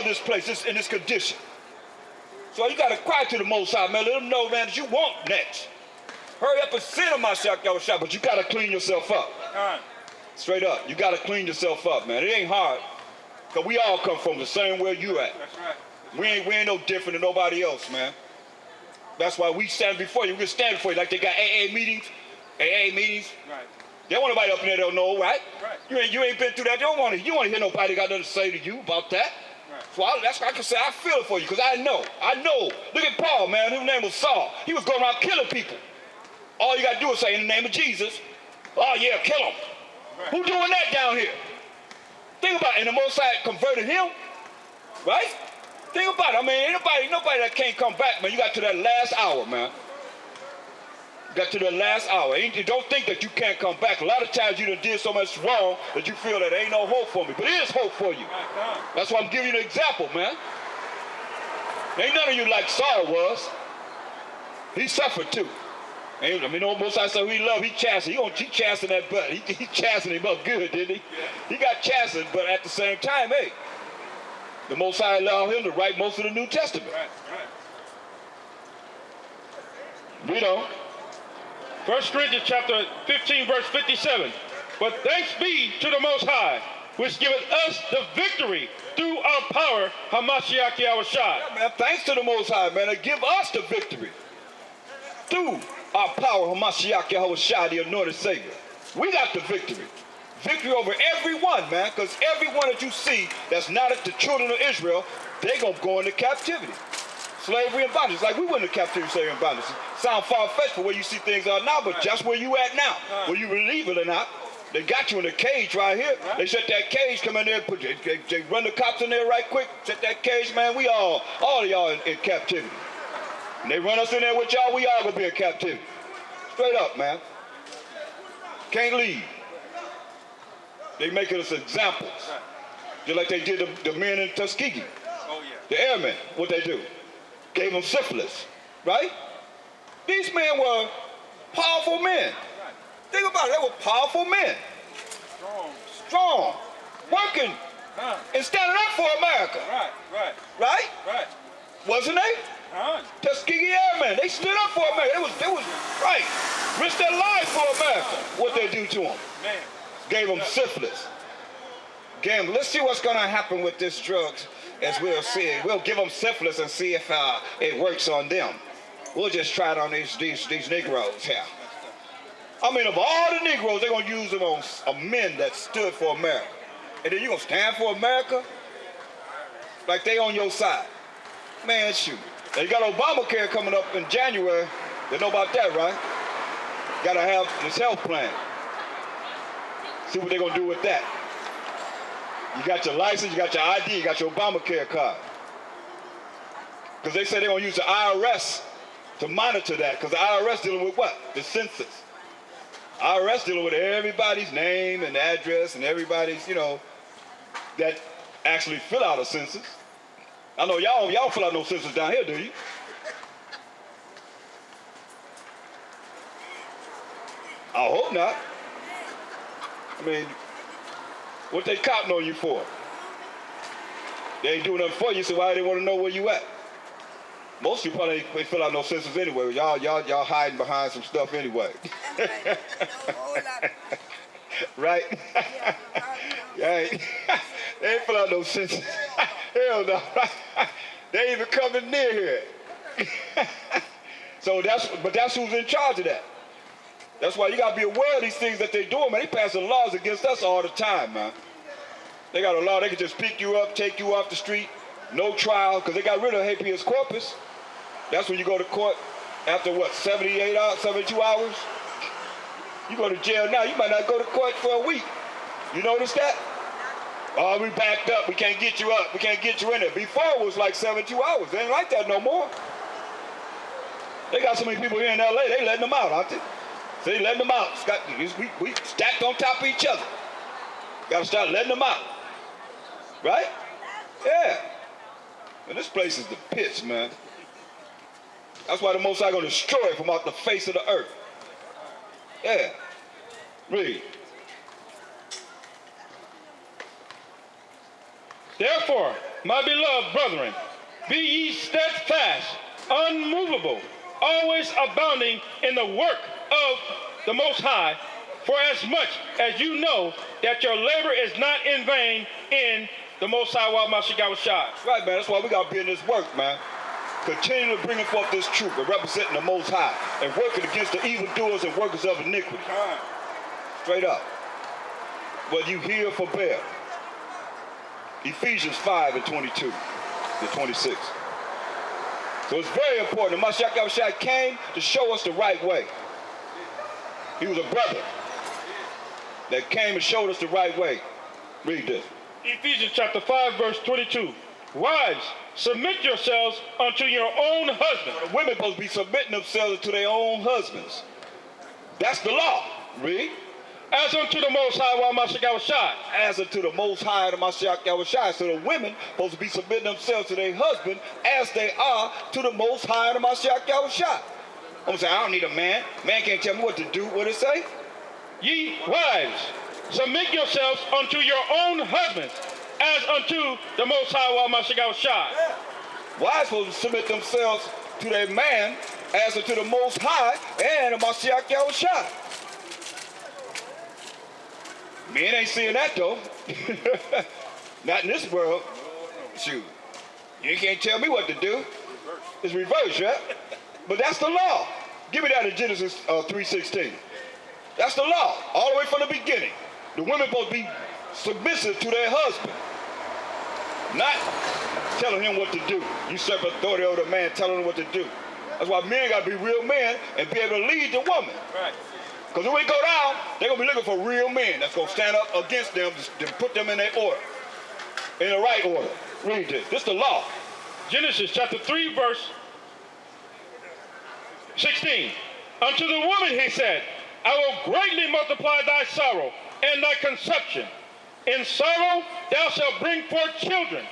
of this place in this condition. So you got to cry to the Most High, man. Let them know, man, that you want next. Hurry up and sin on my shot, but you got to clean yourself up. Straight up. You got to clean yourself up, man. It ain't hard, because we all come from the same where you at. That's right. We ain't no different than nobody else, man. That's why we stand before you. We stand before you. Like they got AA meetings. Right. They don't want nobody up in there that don't know, right? Right. You ain't been through that. You don't want to hear nobody got nothing to say to you about that. Right. So that's why I can say I feel it for you, because I know. Look at Paul, man. His name was Saul. He was going around killing people. All you got to do is say, in the name of Jesus, oh yeah, kill him. Right. Who doing that down here? Think about it. And the Most High converted him, right? Think about it. I mean, nobody that can't come back, man. You got to that last hour, man. You got to that last hour. You don't think that you can't come back. A lot of times you done did so much wrong that you feel that there ain't no hope for me. But there is hope for you. That's why I'm giving you an example, man. Ain't none of you like Saul was. He suffered too. I mean, Most High said who he loved, he chastened. He chastened that butt. He chastened him up good, didn't he? Yeah. He got chastened, but at the same time, hey, the Most High allowed him to write most of the New Testament. Right. We don't. 1 Corinthians chapter 15, verse 57. But thanks be to the Most High, which giveth us the victory through our power, Hamashiach Yahushua. Yeah, man, thanks to the Most High, man, to give us the victory through our power, Hamashiach Yahushua, the anointed Savior. We got the victory. Victory over everyone, man, because everyone that you see that's not the children of Israel, they're going to go into captivity. Slavery and bondage. Like we went into captivity, slavery and bondage. Sound far-fetched for where you see things are now, but just where you at now. Whether you believe it or not, they got you in a cage right here. They shut that cage, come in there, they run the cops in there right quick, shut that cage, man. We all of y'all in captivity. And they run us in there with y'all, we all gonna be in captivity. Straight up, man. Can't leave. They making us examples. Just like they did the men in Tuskegee. Oh, yeah. The airmen, what they do? Gave them syphilis, right? These men were powerful men. Think about it, they were powerful men. Strong. Working and standing up for America. Right? Wasn't they? Tuskegee Airmen, they stood up for America. They was right. Risked their lives for America. What they do to them? Man. Gave them syphilis. Let's see what's gonna happen with this drugs, as we'll see. We'll give them syphilis and see if it works on them. We'll just try it on these Negroes here. I mean, of all the Negroes, they're gonna use them on men that stood for America. And then you gonna stand for America? Like they on your side. Man, shoot. Now you got Obamacare coming up in January. You know about that, right? Gotta have this health plan. See what they're gonna do with that. You got your license, you got your ID, you got your Obamacare card. Because they say they're gonna use the IRS to monitor that, because the IRS dealing with what? The census. IRS dealing with everybody's name and address and everybody's, that actually fill out a census. I know y'all fill out no census down here, do you? I hope not. I mean, what they counting on you for? They ain't doing nothing for you, so why do they want to know where you at? Most of you probably ain't fill out no census anyway. Y'all hiding behind some stuff anyway. Right? Right? They ain't fill out no census. Hell no. They ain't even coming near here. So that's who's in charge of that. That's why you gotta be aware of these things that they doing, man. They passing laws against us all the time, man. They got a law, they can just pick you up, take you off the street, no trial, because they got rid of habeas corpus. That's when you go to court after what, 78 hours, 72 hours? You go to jail now, you might not go to court for a week. You notice that? Oh, we backed up, we can't get you up, we can't get you in there. Before it was like 72 hours, they ain't like that no more. They got so many people here in LA, they letting them out, aren't they? So they letting them out. We stacked on top of each other. Gotta start letting them out. Right? Yeah. And this place is the pits, man. That's why the Most High gonna destroy it from off the face of the earth. Yeah. Therefore, My beloved brethren, be ye steadfast, unmovable, always abounding in the work of the Most High, for as much as you know that your labor is not in vain in the Most High Yahweh Shai. Right, man. That's why we got to be in this work, man. Continually bringing forth this truth and representing the Most High and working against the evildoers and workers of iniquity. Straight up. Whether you hear or forbear. Ephesians 5 and 22 to 26. So it's very important. The Mashiach Yahushua came to show us the right way. He was a brother that came and showed us the right way. Read this. Ephesians chapter 5, verse 22. Wives, submit yourselves unto your own husband. The women supposed to be submitting themselves to their own husbands. That's the law. Read. As unto the Most High Yahweh Shai. As unto the Most High, the Mashiach Yahushua. So the women supposed to be submitting themselves to their husband as they are to the Most High, the Mashiach Yahushua. I'm going to say, I don't need a man. Man can't tell me what to do. What it say? Ye wives, submit yourselves unto your own husbands, as unto the Most High Yahweh Shai. Wives supposed to submit themselves to their man as unto the Most High and the Mashiach Yahushua. Men ain't seeing that though. Not in this world. Shoot. You can't tell me what to do. It's reverse, right? But that's the law. Give me that in Genesis 3:16. That's the law, all the way from the beginning. The women supposed to be submissive to their husband. Not telling him what to do. Usurp authority over the man, telling him what to do. That's why men got to be real men and be able to lead the woman. Right. Because when we go down, they're going to be looking for real men that's going to stand up against them and put them in their order, in the right order. Read this. This is the law. Genesis chapter 3, verse 16. Unto the woman he said, I will greatly multiply thy sorrow and thy conception. In sorrow thou shalt bring forth children,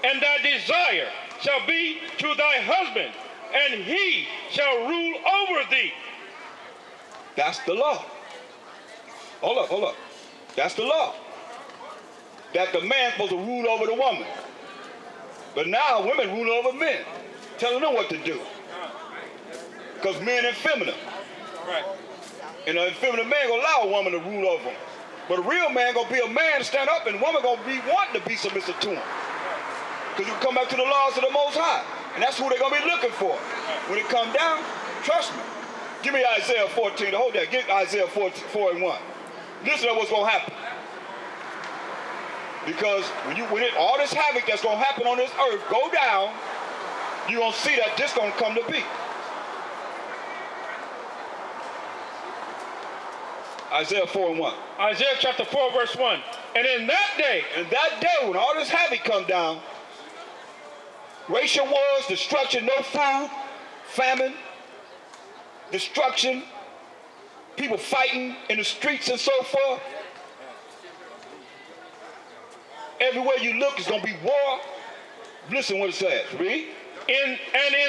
and thy desire shall be to thy husband, and he shall rule over thee. That's the law. Hold up. That's the law. That the man's supposed to rule over the woman. But now women rule over men, telling them what to do. Because men are feminine. Right. And an effeminate man gonna allow a woman to rule over him. But a real man gonna be a man to stand up, and a woman gonna be wanting to be submissive to him. Because you come back to the laws of the Most High. And that's who they're gonna be looking for. When it come down, trust me. Give me Isaiah 14, hold that, get Isaiah 4 and 1. Listen to what's gonna happen. Because when all this havoc that's gonna happen on this earth go down, you're gonna see that this gonna come to be. Isaiah 4 and 1. Isaiah chapter 4, verse 1. And in that day, when all this havoc come down, racial wars, destruction, no food, famine, destruction, people fighting in the streets and so forth. Everywhere you look, it's going to be war. Listen what it says. Read. And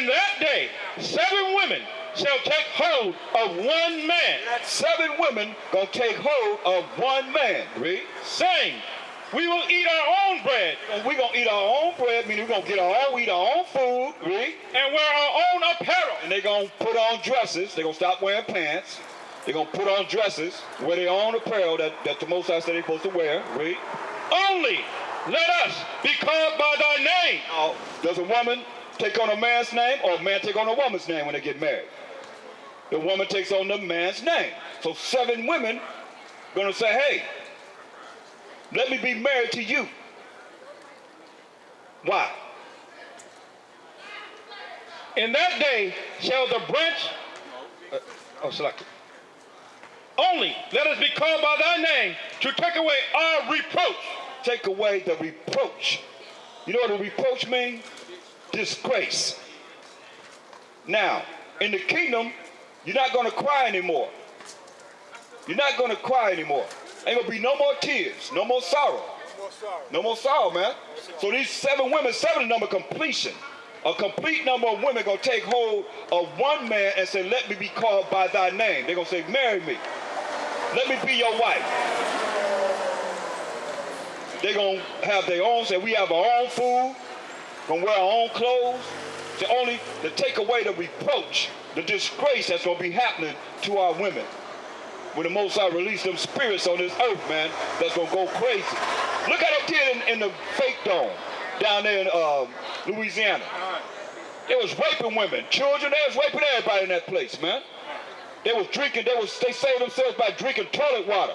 in that day, 7 women shall take hold of one man. 7 women going to take hold of one man. Read. Saying, we will eat our own bread. We're going to eat our own bread, meaning we're going to eat our own food. Read. And wear our own apparel. And they're going to put on dresses. They're going to stop wearing pants. They're going to put on dresses, wear their own apparel that the Most High said they're supposed to wear. Read. Only let us be called by thy name. Now, does a woman take on a man's name, or a man take on a woman's name when they get married? The woman takes on the man's name. So 7 women going to say, hey, let me be married to you. Why? In that day shall the branch... select it. Only let us be called by thy name to take away our reproach. Take away the reproach. You know what a reproach means? Disgrace. Now, in the kingdom, you're not going to cry anymore. You're not going to cry anymore. Ain't going to be no more tears, no more sorrow. No more sorrow, man. So these 7 women, 7 is number completion. A complete number of women going to take hold of one man and say, let me be called by thy name. They're going to say, marry me. Let me be your wife. They're going to have their own, say, we have our own food. gonna wear our own clothes, to take away the reproach, the disgrace that's gonna be happening to our women. When the Most High release them spirits on this earth, man, that's gonna go crazy. Look at up here in the fake dome, down there in Louisiana. They was raping women, children, they was raping everybody in that place, man. They was drinking, they saved themselves by drinking toilet water.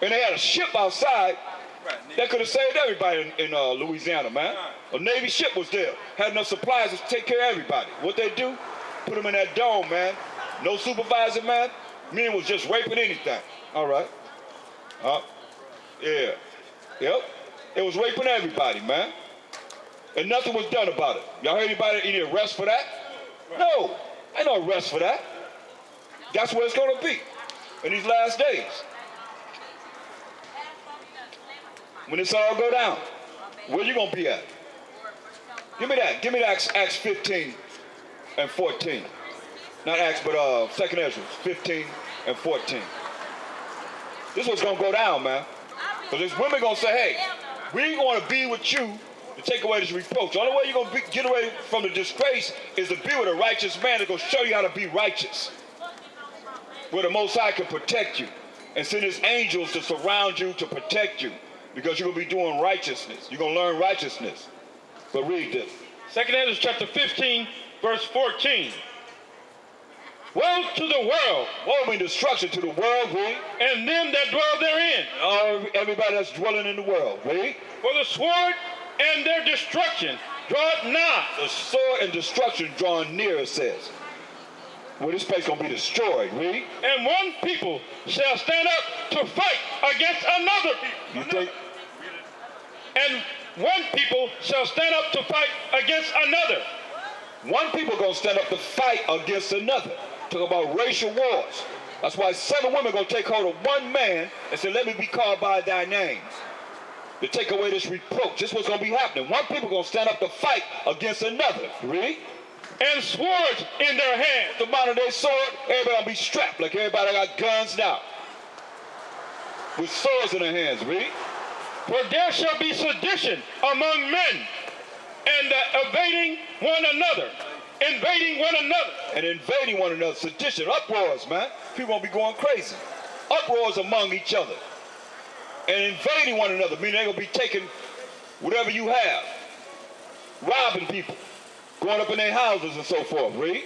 And they had a ship outside that could have saved everybody in Louisiana, man. A Navy ship was there, had enough supplies to take care of everybody. What they do? Put them in that dome, man. No supervisor, man. Men was just raping anything. All right. Yeah. Yep. It was raping everybody, man. And nothing was done about it. Y'all heard any arrest for that? No. Ain't no arrest for that. That's what it's going to be in these last days. When this all go down, where you going to be at? Give me that. Give me Acts 15 and 14. Not Acts, but 2nd Ezra, 15 and 14. This is what's going to go down, man. Because these women going to say, hey, we ain't going to be with you to take away this reproach. The only way you're going to get away from the disgrace is to be with a righteous man that's going to show you how to be righteous. Where the Most High can protect you and send his angels to surround you to protect you because you're going to be doing righteousness. You're going to learn righteousness. But read this. 2nd Ezra chapter 15, verse 14. Woe to the world. Woe means destruction to the world, read. And them that dwell therein. Everybody that's dwelling in the world, read. For the sword and their destruction draweth nigh. The sword and destruction drawing near, it says. Well, this place gonna be destroyed, read. And one people shall stand up to fight against another people. You think? And one people shall stand up to fight against another. One people gonna stand up to fight against another. Talk about racial wars. That's why 7 women gonna take hold of one man and say, let me be called by thy name. To take away this reproach. This is what's gonna be happening. One people gonna stand up to fight against another. Read. And swords in their hands. The amount of their sword, everybody gonna be strapped like everybody got guns now. With swords in their hands, read. For there shall be sedition among men, and invading one another. And invading one another, sedition, uproars, man. People gonna be going crazy. Uproars among each other. And invading one another, meaning they're gonna be taking whatever you have. Robbing people. Going up in their houses and so forth, read.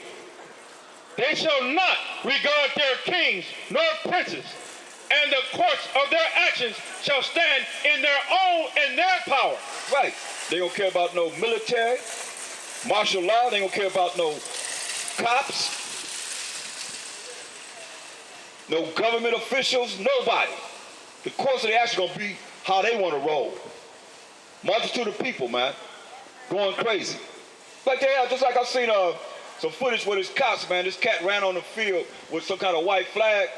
They shall not regard their kings nor princes, and the courts of their actions shall stand in their power. Right. They don't care about no military, martial law. They don't care about no cops, no government officials, nobody. The course of the action gonna be how they want to roll. Multitude of people, man, going crazy. Like they have, just like I've seen some footage with his cops, man. This cat ran on the field with some kind of white flag,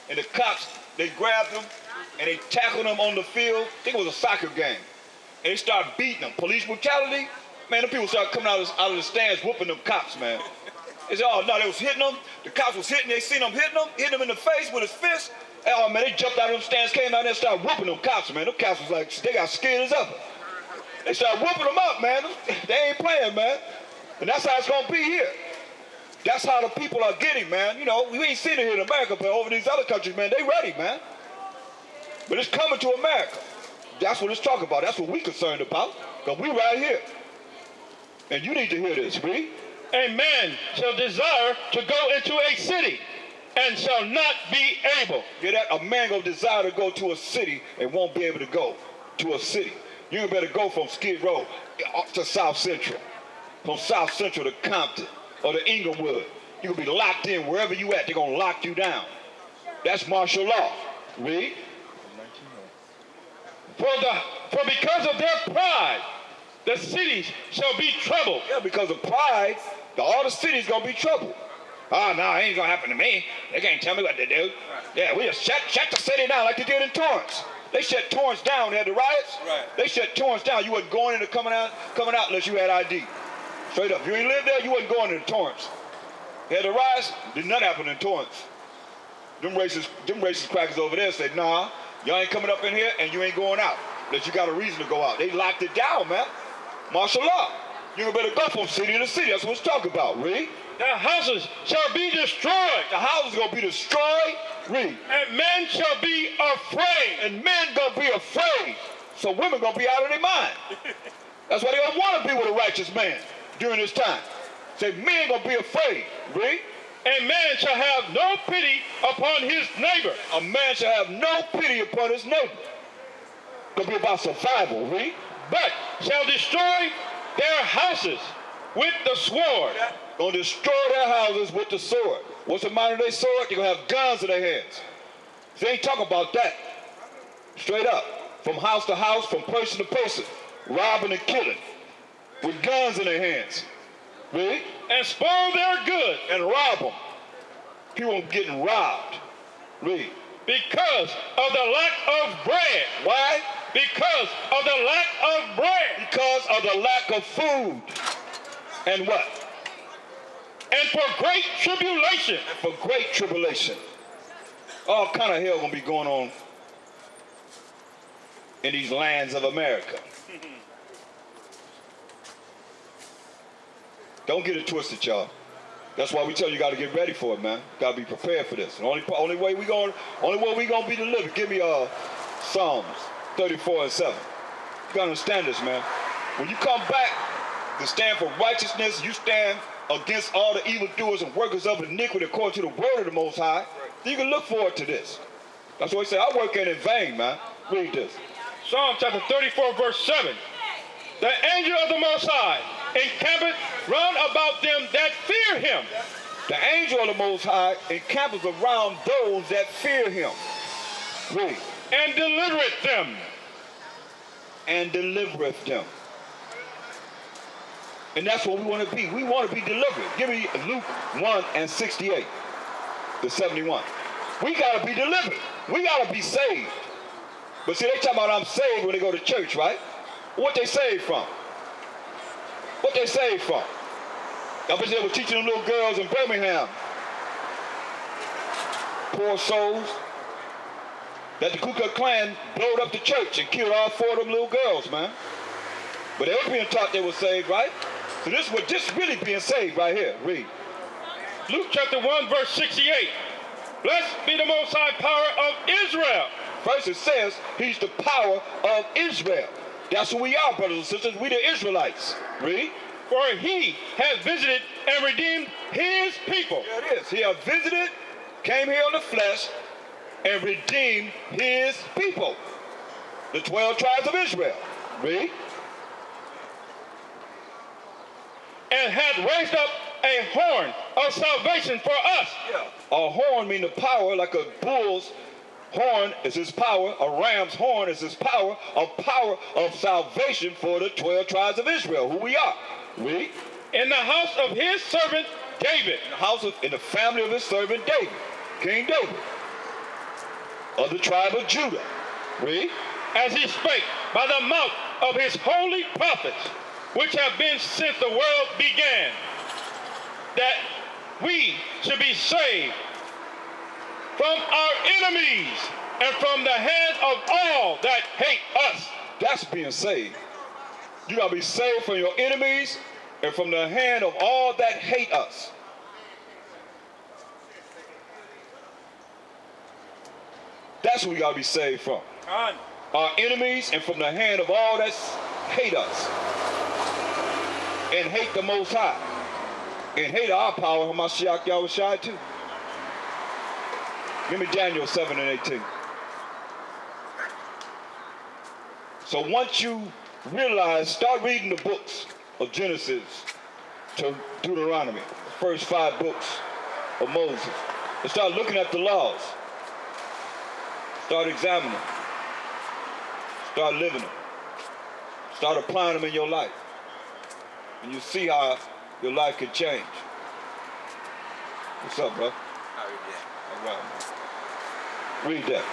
and the cops, they grabbed him and they tackled him on the field. I think it was a soccer game. And they started beating him. Police brutality, man, the people started coming out of the stands whooping them cops, man. They said, oh, no, they was hitting them. The cops was hitting, they seen him hitting him in the face with his fist. And, oh, man, they jumped out of them stands, came out there and started whooping them cops, man. Them cops was like, they got scared as ever. They started whooping them up, man. They ain't playing, man. And that's how it's going to be here. That's how the people are getting, man. You know, we ain't seen it here in America, but over these other countries, man, they ready, man. But it's coming to America. That's what it's talking about. That's what we concerned about, because we right here. And you need to hear this, read. A man shall desire to go into a city and shall not be able. Hear that? A man gonna desire to go to a city and won't be able to go to a city. You better go from Skid Row to South Central, from South Central to Compton or to Inglewood. You're gonna be locked in wherever you at. They're gonna lock you down. That's martial law. Read. For because of their pride, the cities shall be troubled. Yeah, because of pride, all the cities gonna be troubled. Oh, no, it ain't gonna happen to me. They can't tell me what to do. Yeah, we just shut the city down like they did in Torrance. They shut Torrance down. They had the riots. Right. They shut Torrance down. You wasn't going in or coming out unless you had ID. Straight up. If you ain't lived there, you wasn't going into Torrance. They had the riots. Did nothing happen in Torrance. Them racist crackers over there said, nah, y'all ain't coming up in here and you ain't going out unless you got a reason to go out. They locked it down, man. Martial law. You better go from city to city. That's what it's talking about. Read. The houses shall be destroyed, The house is going to be destroyed. Read. and men shall be afraid. And men going to be afraid. So women going to be out of their mind. That's why they don't want to be with a righteous man during this time. Say, men going to be afraid. Read. And man shall have no pity upon his neighbor. A man shall have no pity upon his neighbor. Going to be about survival. Read. But shall destroy their houses with the sword. Going to destroy their houses with the sword. What's the matter with their sword? They're going to have guns in their hands. They ain't talking about that. Straight up. From house to house, from person to person. Robbing and killing. With guns in their hands. Read. And spoil their goods. And rob them. People getting robbed. Read. Because of the lack of bread. Why? Because of the lack of bread. Because of the lack of food. And what? And for great tribulation. For great tribulation. All kind of hell gonna be going on in these lands of America. Don't get it twisted, y'all. That's why we tell you got to get ready for it, man. Got to be prepared for this. And only way we gonna be delivered. Give me Psalms 34:7. You gotta understand this, man. When you come back to stand for righteousness, you stand against all the evildoers and workers of iniquity according to the word of the Most High. You can look forward to this. That's why he said, I work ain't in vain, man. Read this. Psalm chapter 34, verse 7. The angel of the Most High encampeth round about them that fear him. The angel of the Most High encampeth around those that fear him. Read. And delivereth them. And delivereth them. And that's what we want to be. We want to be delivered. Give me Luke 1:68 to 71. We got to be delivered. We got to be saved. But see, they talking about I'm saved when they go to church, right? What they saved from? What they saved from? I bet they were teaching them little girls in Birmingham. Poor souls. That the Ku Klux Klan blowed up the church and killed all 4 of them little girls, man. But they were being taught they were saved, right? So this was just really being saved right here. Read. Luke chapter 1, verse 68. Blessed be the Most High power of Israel. First it says he's the power of Israel. That's who we are, brothers and sisters. We the Israelites. Read. For he has visited and redeemed his people. There it is. He has visited, came here in the flesh, and redeemed his people. The 12 tribes of Israel. Read. And hath raised up a horn of salvation for us. Yeah. A horn means the power, like a bull's horn is his power, a ram's horn is his power, a power of salvation for the 12 tribes of Israel, who we are. Read. In the house of his servant David. In the family of his servant David, King David, of the tribe of Judah. Read. As he spake by the mouth of his holy prophets, which have been since the world began, that we should be saved from our enemies and from the hand of all that hate us. That's being saved. You got to be saved from your enemies and from the hand of all that hate us. That's what we got to be saved from. Our enemies and from the hand of all that hate us. And hate the Most High. And hate our power, Hamashiach Yahushua too. Give me Daniel 7:18. So once you realize, start reading the books of Genesis to Deuteronomy, the first 5 books of Moses, and start looking at the laws. Start examining them. Start living them. Start applying them in your life. And you see how your life can change. What's up, bro? All right, man. Read that.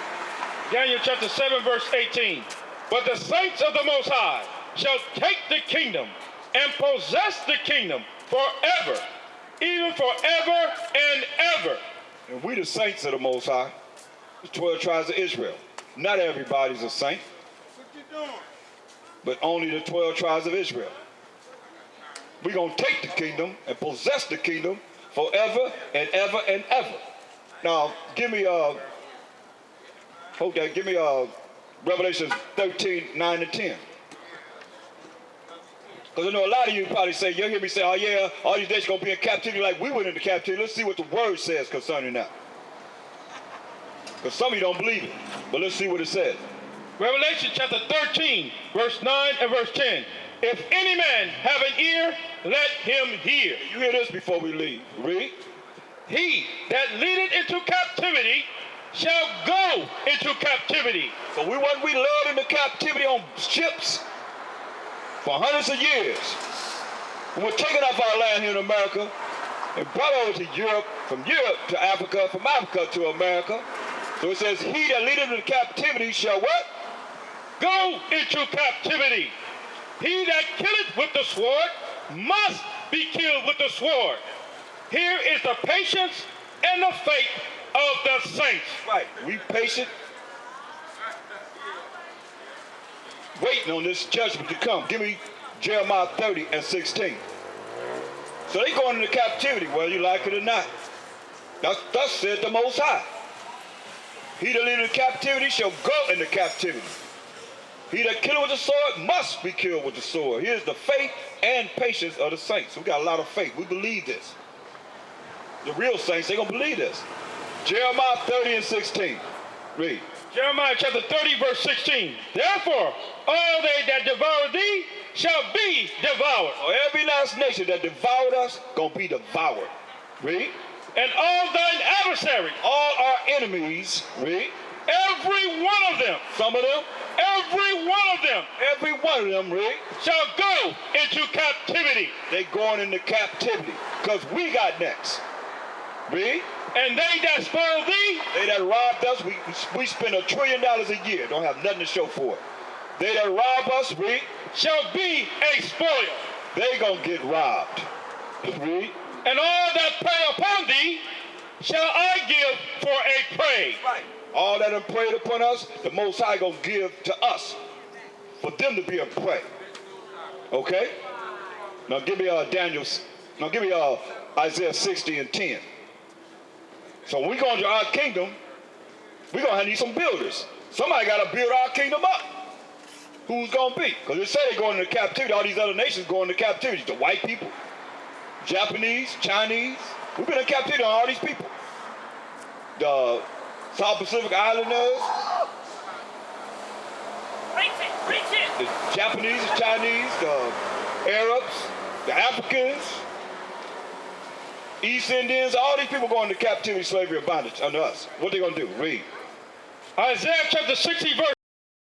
Daniel chapter 7, verse 18. But the saints of the Most High shall take the kingdom and possess the kingdom forever, even forever and ever. And we the saints of the Most High, the 12 tribes of Israel. Not everybody's a saint, What you doing? but only the 12 tribes of Israel. We're going to take the kingdom and possess the kingdom forever and ever and ever. Now, give me Revelation 13, 9 and 10. Because I know a lot of you probably say, you'll hear me say, oh yeah, all these days going to be in captivity like we went into captivity. Let's see what the word says concerning that. Because some of you don't believe it. But let's see what it says. Revelation chapter 13, verse 9 and verse 10. If any man have an ear, let him hear. You hear this before we leave. Read. He that leadeth into captivity shall go into captivity. So we led into captivity on ships for hundreds of years. We were taken off our land here in America and brought over to Europe, from Europe to Africa, from Africa to America. So it says, he that leadeth into captivity shall what? Go into captivity. He that killeth with the sword must be killed with the sword. Here is the patience and the faith of the saints. Right. We patient, waiting on this judgment to come. Give me Jeremiah 30 and 16. So they going into captivity, whether you like it or not. Thus said the Most High. He that leadeth into captivity shall go into captivity. He that killeth with the sword must be killed with the sword. Here's the faith and patience of the saints. We got a lot of faith. We believe this. The real saints, they're going to believe this. Jeremiah 30 and 16. Read. Jeremiah chapter 30, verse 16. Therefore, all they that devour thee shall be devoured. So every last nation that devoured us, going to be devoured. Read. And all thine adversaries, all our enemies, read. Every one of them. Some of them. Every one of them. Every one of them, read. Shall go into captivity. They going into captivity. Because we got next. Read. And they that spoil thee. They that robbed us, we spend $1 trillion a year. Don't have nothing to show for it. They that rob us, read. Shall be a spoil. They gonna get robbed. Read. And all that prey upon thee shall I give for a prey. Right. All that have preyed upon us, the Most High gonna give to us for them to be a prey. Okay? Now give me Isaiah 60 and 10. So when we go into our kingdom, we're gonna need some builders. Somebody gotta build our kingdom up. Who's gonna be? Because it say they're going into captivity. All these other nations going into captivity. The white people, Japanese, Chinese. We've been in captivity on all these people. The South Pacific Islanders. The Japanese, the Chinese, the Arabs, the Africans, East Indians, all these people going into captivity, slavery, and bondage under us. What they gonna do? Read. Isaiah chapter 60, verse